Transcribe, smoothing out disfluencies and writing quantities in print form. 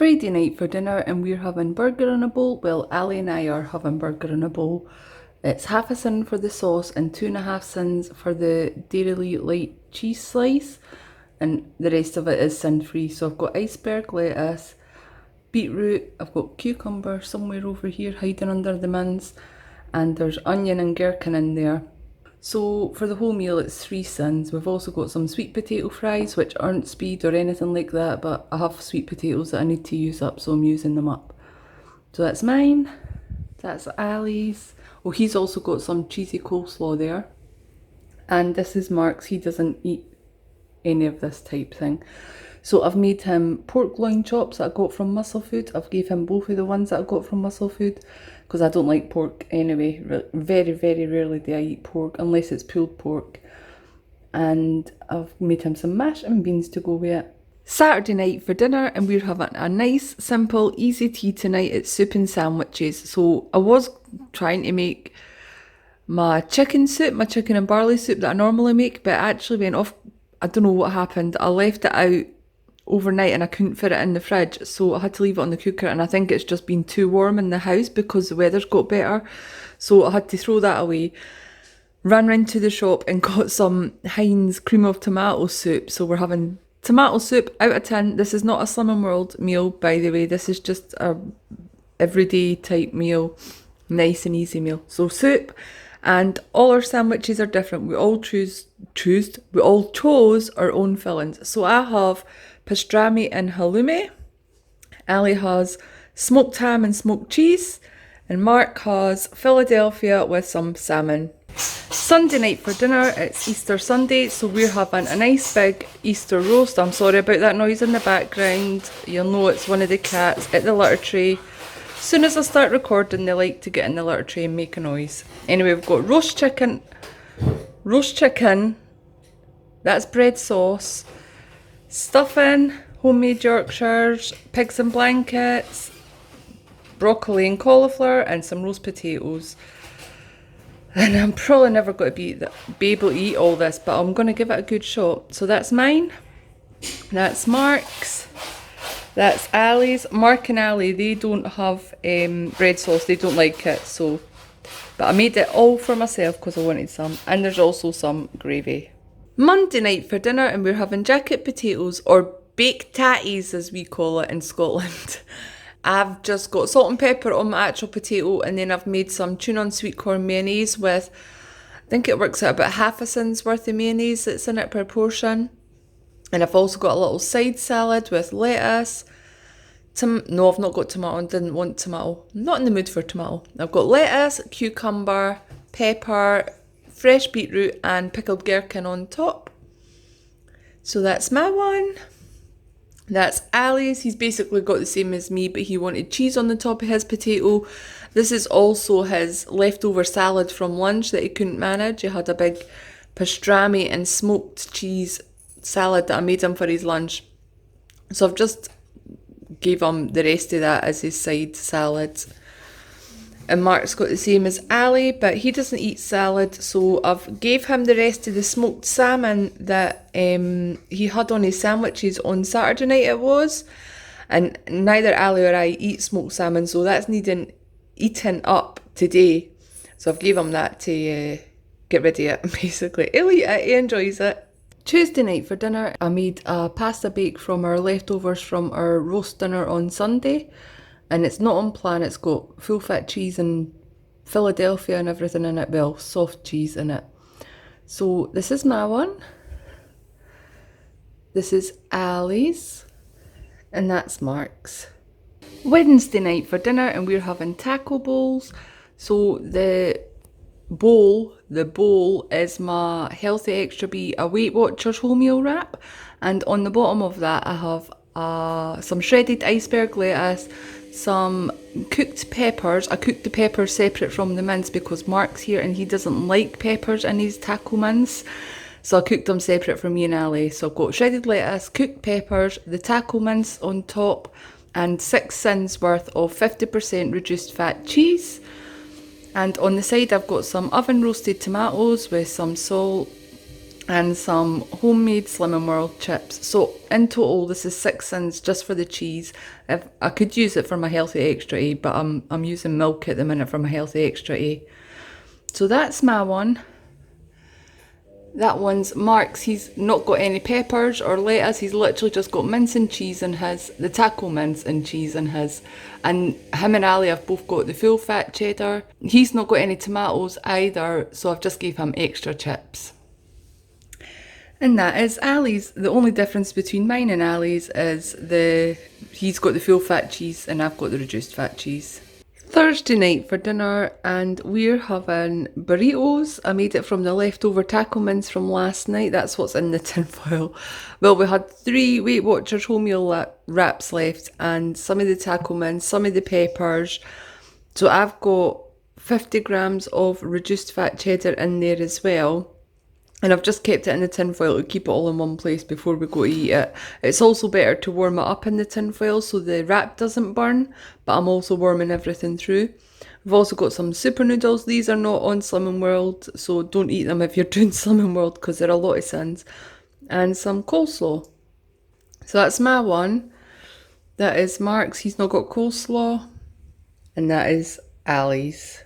Friday night for dinner and we're having burger in a bowl. Well, Ali and I are having burger in a bowl. It's half a sin for the sauce and 2.5 sins for the Dairy Light cheese slice, and the rest of it is sin free. So I've got iceberg lettuce, beetroot, I've got cucumber somewhere over here hiding under the mince, and there's onion and gherkin in there. So for the whole meal it's 3 sins. We've also got some sweet potato fries which aren't speed or anything like that, but I have sweet potatoes that I need to use up, so I'm using them up. So that's mine, that's Ali's. Oh, he's also got some cheesy coleslaw there. And this is Mark's, he doesn't eat any of this type thing. So I've made him pork loin chops that I got from Muscle Food. I've gave him both of the ones that I got from Muscle Food because I don't like pork anyway. Very, very rarely do I eat pork unless it's pulled pork. And I've made him some mash and beans to go with it. Saturday night for dinner and we're having a nice, simple, easy tea tonight. It's soup and sandwiches. So I was trying to make my chicken soup, my chicken and barley soup that I normally make, but it actually went off. I don't know what happened. I left it out overnight and I couldn't fit it in the fridge, so I had to leave it on the cooker, and I think it's just been too warm in the house because the weather's got better, so I had to throw that away. Ran round to the shop and got some Heinz cream of tomato soup, so we're having tomato soup out of tin. This is not a Slimming World meal, by the way. This is just a everyday type meal, nice and easy meal. So soup, and all our sandwiches are different. We all chose our own fillings. So I have pastrami and halloumi. Ali has smoked ham and smoked cheese, and Mark has Philadelphia with some salmon. Sunday night for dinner, it's Easter Sunday, so we're having a nice big Easter roast. I'm sorry about that noise in the background. You'll know it's one of the cats at the litter tray. As soon as I start recording, they like to get in the litter tray and make a noise. Anyway, we've got roast chicken, that's bread sauce, stuffing, homemade Yorkshires, pigs in blankets, broccoli and cauliflower, and some roast potatoes. And I'm probably never going to be able to eat all this, but I'm going to give it a good shot. So that's mine, that's Mark's, that's Ali's. Mark and Ali, they don't have bread sauce, they don't like it, so. But I made it all for myself because I wanted some. And there's also some gravy. Monday night for dinner and we're having jacket potatoes, or baked tatties as we call it in Scotland. I've just got salt and pepper on my actual potato, and then I've made some tuna and sweet corn mayonnaise with, I think it works out about half a sin's worth of mayonnaise that's in it per portion. And I've also got a little side salad with lettuce. No, I've not got tomato, I didn't want tomato. I'm not in the mood for tomato. I've got lettuce, cucumber, pepper, fresh beetroot and pickled gherkin on top. So that's my one. That's Ali's. He's basically got the same as me, but he wanted cheese on the top of his potato. This is also his leftover salad from lunch that he couldn't manage. He had a big pastrami and smoked cheese salad that I made him for his lunch. So I've just gave him the rest of that as his side salad. And Mark's got the same as Ali, but he doesn't eat salad, so I've gave him the rest of the smoked salmon that he had on his sandwiches on Saturday night it was. And neither Ali or I eat smoked salmon, so that's needing eaten up today. So I've gave him that to get rid of it, basically. He'll eat it, he enjoys it. Tuesday night for dinner, I made a pasta bake from our leftovers from our roast dinner on Sunday. And it's not on plan, it's got full fat cheese and Philadelphia and everything in it, well, soft cheese in it. So this is my one. This is Ali's. And that's Mark's. Wednesday night for dinner and we're having taco bowls. So the bowl is my Healthy Extra B, a Weight Watchers wholemeal wrap. And on the bottom of that I have some shredded iceberg lettuce, some cooked peppers. I cooked the peppers separate from the mince because Mark's here and he doesn't like peppers in his taco mince. So I cooked them separate from me and Ali. So I've got shredded lettuce, cooked peppers, the taco mince on top, and 6 sins worth of 50% reduced fat cheese. And on the side I've got some oven roasted tomatoes with some salt, and some homemade Slimming World chips. So in total, this is 6 cents just for the cheese. If I could use it for my healthy extra A, but I'm using milk at the minute for my healthy extra A. So that's my one. That one's Mark's. He's not got any peppers or lettuce. He's literally just got mince and cheese in his, the taco mince and cheese in his. And him and Ali have both got the full fat cheddar. He's not got any tomatoes either, so I've just gave him extra chips. And that is Ali's. The only difference between mine and Ali's is he's got the full fat cheese and I've got the reduced fat cheese. Thursday night for dinner, and we're having burritos. I made it from the leftover taco mince from last night. That's what's in the tin foil. Well, we had 3 Weight Watchers wholemeal wraps left, and some of the taco mince, some of the peppers. So I've got 50 grams of reduced fat cheddar in there as well. And I've just kept it in the tin foil to keep it all in one place before we go to eat it. It's also better to warm it up in the tin foil so the wrap doesn't burn, but I'm also warming everything through. We've also got some super noodles. These are not on Slimming World, so don't eat them if you're doing Slimming World because they're a lot of sins. And some coleslaw. So that's my one. That is Mark's. He's not got coleslaw. And that is Ali's.